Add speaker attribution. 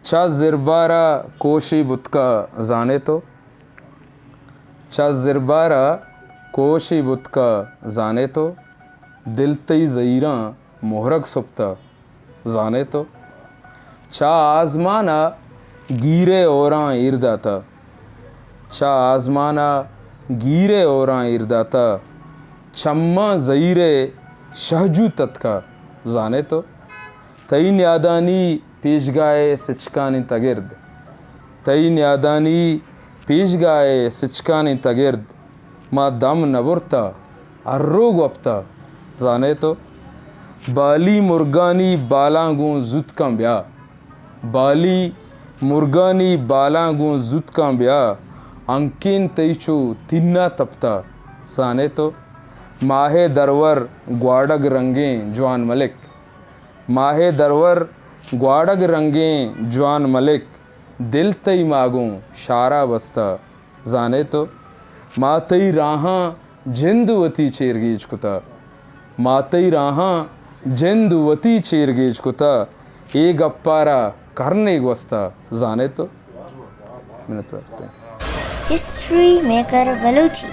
Speaker 1: चा ज़िरबारा कोशी बुतका जाने तो, चा ज़िरबारा कोशी बुतका जाने तो, दिल तई ज़ईरा मोहरक सुप्ता जाने तो, चा आज़माना गीरे औरां इरदाता, चा आज़माना गीरे औरां इरदाता, चम्मा ज़ईरे शहजू तत्का जाने तो, तईन यादानी पेशगाए सिचकानी तगिर्द, तईन यादानी पेशगाए सिचकानी तगिर्द, मा दम नबुरता अर्रो गप्ता जाने तो, बाली मुर्गानी बालांगों जुत का ब्या, बाली मुर्गानी बालांगों जुत का ब्या, अंकिन तईचो तिन्ना तपता जाने तो, माहे दरवर ग्वाडग रंगें जवान मलिक, माहे दरवर ग्वाडग रंगें जवान मलिक, दिल तई मागों शारा बस्ता जाने तो, मातई राहां जिंदवती चेरगीज कुता, मातई राहां जिंदवती चेरगीज कुता, ए गप्पारा करने वस्ता जाने तो। मिनट वक्त
Speaker 2: हिस्ट्री मेकर बलूची।